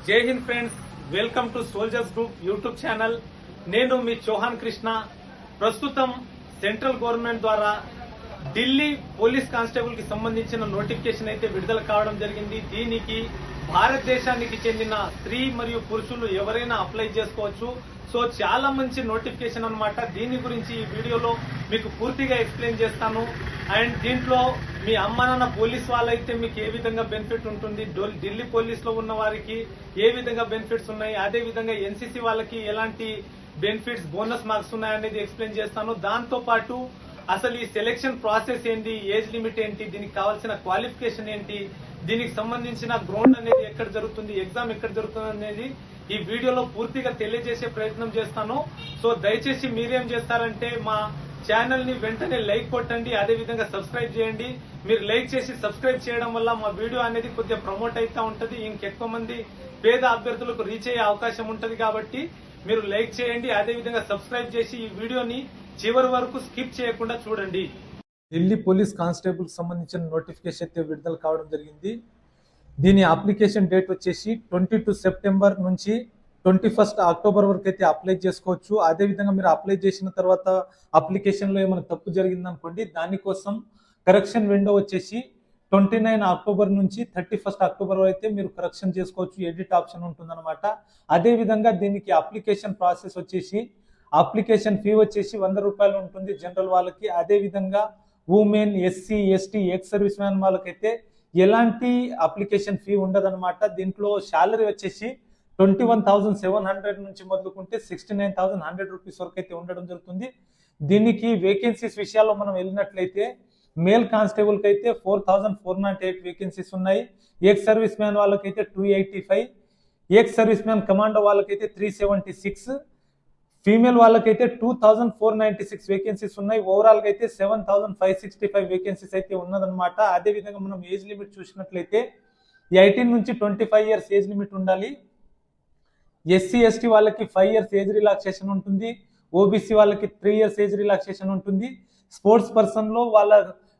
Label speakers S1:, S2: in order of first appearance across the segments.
S1: జై Hind friends, welcome to soldiers group YouTube channel. నేను మీ చౌహాన్ కృష్ణ. ప్రస్తుతం సెంట్రల్ గవర్నమెంట్ ద్వారా ఢిల్లీ పోలీస్ కానిస్టేబుల్ కి సంబంధించిన నోటిఫికేషన్ అయితే విడుదల కావడం జరిగింది. దీనికి భారతదేశానికి చెందిన స్త్రీ మరియు పురుషులు ఎవరైనా అప్లై చేసుకోవచ్చు. సో చాలా మంచి నోటిఫికేషన్ అన్నమాట. దీని గురించి ఈ వీడియోలో మీకు పూర్తిగా ఎక్స్ప్లెయిన్ చేస్తాను. అండ్ దీంట్లో మీ అమ్మ నాన్న పోలీస్ వాళ్ళైతే మీకు ఏ విధంగా బెనిఫిట్ ఉంటుంది, ఢిల్లీ పోలీస్ లో ఉన్న వారికి ఏ విధంగా బెనిఫిట్స్ ఉన్నాయి, అదే విధంగా ఎన్సీసీ వాళ్ళకి ఎలాంటి బెనిఫిట్స్ బోనస్ మార్క్స్ ఉన్నాయనేది ఎక్స్ప్లెయిన్ చేస్తాను. దాంతో పాటు అసలు ఈ సెలెక్షన్ ప్రాసెస్ ఏంటి, ఏజ్ లిమిట్ ఏంటి, దీనికి కావాల్సిన క్వాలిఫికేషన్ ఏంటి, దీనికి సంబంధించిన గ్రౌండ్ అనేది ఎక్కడ జరుగుతుంది, ఎగ్జామ్ ఎక్కడ జరుగుతుంది అనేది ఈ వీడియోలో పూర్తిగా తెలియజేసే ప్రయత్నం చేస్తాను. సో దయచేసి మీరేం చేస్తారంటే మా ఛానల్ ని వెంటనే లైక్ కొట్టండి, అదే విధంగా సబ్స్క్రైబ్ చేయండి. మీరు లైక్ చేసి సబ్స్క్రైబ్ చేయడం వల్ల మా వీడియో అనేది కొద్దిగా ప్రమోట్ అవుతా ఉంటది, ఇంకెక్కువ మంది పేద అభ్యర్థులకు రీచ్ అయ్యే అవకాశం ఉంటది. కాబట్టి మీరు లైక్ చేయండి, అదే విధంగా సబ్స్క్రైబ్ చేసి ఈ వీడియోని చివరి వరకు స్కిప్ చేయకుండా చూడండి.
S2: ఢిల్లీ పోలీస్ కానిస్టేబుల్ కి సంబంధించిన నోటిఫికేషన్ అయితే విడుదల కావడం జరిగింది. దీని అప్లికేషన్ డేట్ వచ్చేసి 22 సెప్టెంబర్ నుంచి 21 అక్టోబర్ వరకు అయితే అప్లై చేసుకోవచ్చు. అదే విధంగా మీరు అప్లై చేసిన తర్వాత అప్లికేషన్ లో ఏమైనా తప్పు జరిగిందనుకోండి, దానికోసం కరెక్షన్ విండో వచ్చేసి 29 అక్టోబర్ నుంచి 31 అక్టోబర్ అయితే మీరు కరెక్షన్ చేసుకోవచ్చు. ఎడిట్ ఆప్షన్ ఉంటుందన్నమాట. అదే విధంగా దీనికి అప్లికేషన్ ప్రాసెస్ వచ్చేసి అప్లికేషన్ ఫీ వచ్చేసి 100 రూపాయలు ఉంటుంది జనరల్ వాళ్ళకి. అదే విధంగా women, SC, ST, X service man వాళ్ళకైతే ఎలాంటి అప్లికేషన్ ఫీ ఉండదన్నమాట. దీంట్లో శాలరీ వచ్చేసి 21,700 నుంచి మొదలుకుంటే 69,100 రూపీస్ వరకు అయితే ఉండడం జరుగుతుంది. దీనికి వేకెన్సీస్ విషయాల్లో మనం వెళ్ళినట్లయితే మేల్ కానిస్టేబుల్ కి అయితే 4,408 వేకెన్సీస్ ఉన్నాయి. ఎక్స్ సర్వీస్ మ్యాన్ వాళ్ళకైతే 285, ఎక్స్ సర్వీస్ మ్యాన్ కమాండో వాళ్ళకైతే 376, ఫీమేల్ వాళ్ళకైతే 2,496 వేకెన్సీస్ ఉన్నాయి. ఓవరాల్ గా అయితే 7,565 వేకెన్సీస్ అయితే ఉన్నదన్నమాట. అదే విధంగా మనం ఏజ్ లిమిట్ చూసినట్లయితే 18 నుంచి 25 ఇయర్స్ ఏజ్ లిమిట్ ఉండాలి. ఎస్సీ ఎస్టీ వాళ్ళకి 5 ఇయర్స్ ఏజ్ రిలాక్సేషన్ ఉంటుంది. ఓబీసీ వాళ్ళకి 3 ఇయర్స్ ఏజ్ రిలాక్సేషన్ ఉంటుంది. స్పోర్ట్స్ పర్సన్ లో వాళ్ళ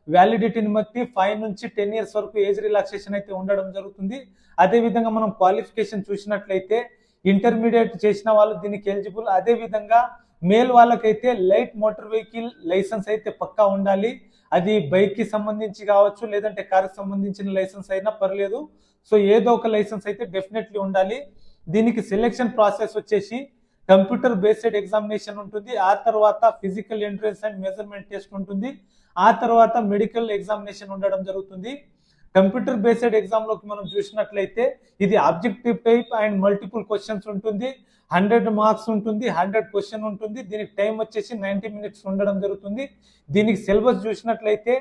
S2: వ్యాలిడిటీని బట్టి 5 నుంచి 10 ఇయర్స్ వరకు ఏజ్ రిలాక్సేషన్ అయితే ఉండడం జరుగుతుంది. అదే విధంగా మనం క్వాలిఫికేషన్ చూసినట్లయితే ఇంటర్మీడియట్ చేసిన వాళ్ళు దీనికి ఎలిజిబుల్. అదే విధంగా మేల్ వాళ్ళకైతే లైట్ మోటార్ వెహికల్ లైసెన్స్ అయితే పక్కా ఉండాలి. అది బైక్ కి సంబంధించి కావచ్చు, లేదంటే కార్ కి సంబంధించిన లైసెన్స్ అయినా పర్లేదు. సో ఏదో ఒక లైసెన్స్ అయితే డెఫినెట్లీ ఉండాలి. దీనికి సెలెక్షన్ ప్రాసెస్ వచ్చేసి కంప్యూటర్ బేస్డ్ ఎగ్జామినేషన్ ఉంటుంది. ఆ తర్వాత physical entrance and measurement test ఉంటుంది. ఆ తర్వాత మెడికల్ ఎగ్జామినేషన్ ఉండడం జరుగుతుంది. కంప్యూటర్ బేస్డ్ ఎగ్జామ్ లోకి మనం చూసినట్లయితే ఇది objective type and multiple questions ఉంటుంది. 100 మార్క్స్ ఉంటుంది, 100 క్వశ్చన్ ఉంటుంది. దీనికి టైం వచ్చేసి 90 మినిట్స్ ఉండడం జరుగుతుంది. దీనికి సిలబస్ చూసినట్లయితే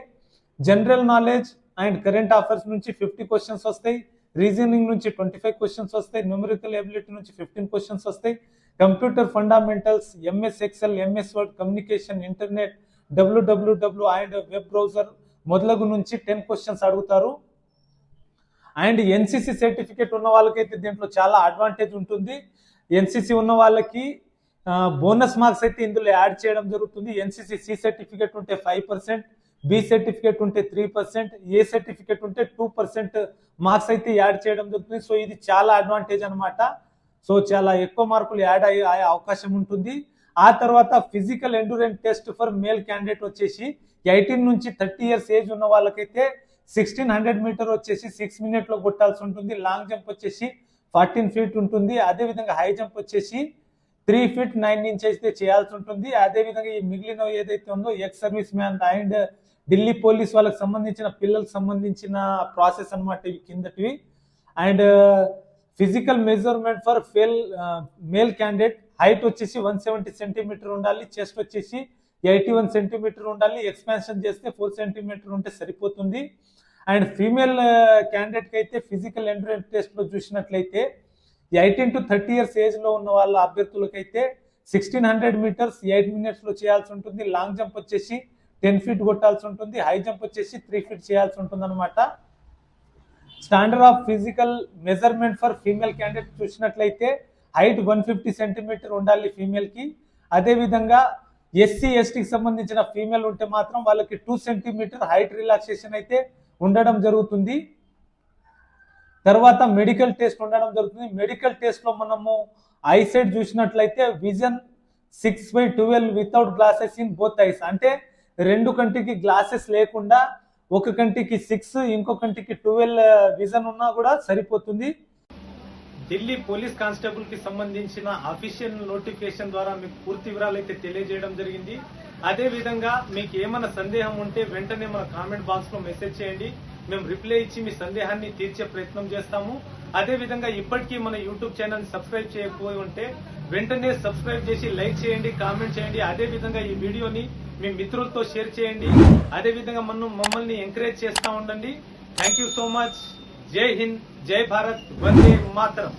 S2: general knowledge and current affairs నుంచి 50 క్వశ్చన్స్ వస్తాయి, రీజనింగ్ నుంచి 25 క్వశ్చన్స్ వస్తాయి, న్యూమరికల్ ఎబిలిటీ నుంచి 15 క్వశ్చన్స్ వస్తాయి, computer fundamentals, MS Excel, MS Word, communication, internet, WWW and web browser మొదలగు నుంచి 10 క్వశ్చన్స్ అడుగుతారు. అండ్ ఎన్సీసీ సర్టిఫికేట్ ఉన్న వాళ్ళకైతే దీంట్లో చాలా అడ్వాంటేజ్ ఉంటుంది. ఎన్సీసీ ఉన్న వాళ్ళకి బోనస్ మార్క్స్ అయితే ఇందులో యాడ్ చేయడం జరుగుతుంది. ఎన్సీసీ సి సర్టిఫికేట్ ఉంటే 5%, బి సర్టిఫికేట్ ఉంటే 3%, ఏ సర్టిఫికేట్ ఉంటే 2% మార్క్స్ అయితే యాడ్ చేయడం జరుగుతుంది. సో ఇది చాలా అడ్వాంటేజ్ అనమాట. సో చాలా ఎక్కువ మార్కులు యాడ్ అయ్యే అవకాశం ఉంటుంది. ఆ తర్వాత physical endurance test for male candidate వచ్చేసి 18 నుంచి 30 ఇయర్స్ ఏజ్ ఉన్న వాళ్ళకైతే 1600 మీటర్ వచ్చేసి 6 మినిట్ లో కొట్టాల్సి ఉంటుంది. లాంగ్ జంప్ వచ్చేసి 14 ఫీట్ ఉంటుంది. అదే విధంగా హై జంప్ వచ్చేసి 3 ఫీట్ 9 ఇంచెస్ అయితే చేయాల్సి ఉంటుంది. అదే విధంగా ఈ మిగిలిన ఏదైతే ఉందో ex service man and Delhi police వాళ్ళకి సంబంధించిన పిల్లలకు సంబంధించిన ప్రాసెస్ అనమాట ఇవి కిందటివి. And physical measurement for male candidate height వచ్చేసి 170 సెంటీమీటర్ ఉండాలి, చెస్ట్ వచ్చేసి 81 సెంటీమీటర్ ఉండాలి. ఎక్స్పాన్షన్ చేస్తే 4 సెంటీమీటర్ ఉంటే సరిపోతుంది. అండ్ ఫీమేల్ క్యాండిడేట్ కి అయితే ఫిజికల్ ఎండ్యూరెన్స్ టెస్ట్ లో చూసినట్లయితే 18 to 30 ఇయర్స్ ఏజ్ లో ఉన్న వాళ్ళ అభ్యర్థులకైతే 1600 మీటర్స్ 8 మినిట్స్ లో చేయాల్సి ఉంటుంది. లాంగ్ జంప్ వచ్చేసి 10 ఫీట్ కొట్టాల్సి ఉంటుంది. హై జంప్ వచ్చేసి 3 ఫీట్ చేయాల్సి ఉంటుంది అనమాట. Standard of physical measurement for female candidate చూసినట్లయితే హైట్ 150 సెంటీమీటర్ ఉండాలి ఫీమేల్ కి. అదే విధంగా ఎస్సీ ఎస్టీకి సంబంధించిన ఫీమేల్ ఉంటే మాత్రం వాళ్ళకి 2 సెంటీమీటర్ హైట్ రిలాక్సేషన్ అయితే ఉండడం జరుగుతుంది. తర్వాత మెడికల్ టెస్ట్ ఉండడం జరుగుతుంది. మెడికల్ టెస్ట్ లో మనము ఐసైట్ చూసినట్లయితే vision 6/12 without glasses in both eyes, అంటే రెండు కంటికి గ్లాసెస్ లేకుండా ఒక కంటికి 6 ఇంకో కంటికి 12 విజన్ ఉన్నా కూడా సరిపోతుంది.
S1: ఢిల్లీ పోలీస్ కానిస్టేబుల్ కి సంబంధించిన అఫీషియల్ నోటిఫికేషన్ ద్వారా మీకు పూర్తి వివరాలు అయితే తెలియజేయడం జరిగింది. అదే విధంగా మీకు ఏమైనా సందేహం ఉంటే వెంటనే మన కామెంట్ బాక్స్ లో మెసేజ్ చేయండి. మేము రిప్లై ఇచ్చి మీ సందేహాన్ని తీర్చే ప్రయత్నం చేస్తాము. అదే విధంగా ఇప్పటికీ మన యూట్యూబ్ ఛానల్ సబ్స్క్రైబ్ చేయకపోయి ఉంటే వెంటనే సబ్స్క్రైబ్ చేసి లైక్ చేయండి, కామెంట్ చేయండి. అదే విధంగా ఈ వీడియోని మీ మిత్రులతో షేర్ చేయండి. అదే విధంగా మమ్మల్ని ఎంకరేజ్ చేస్తూ ఉండండి. Thank you so much. జై హింద్, జై భారత్, వందే మాతరం.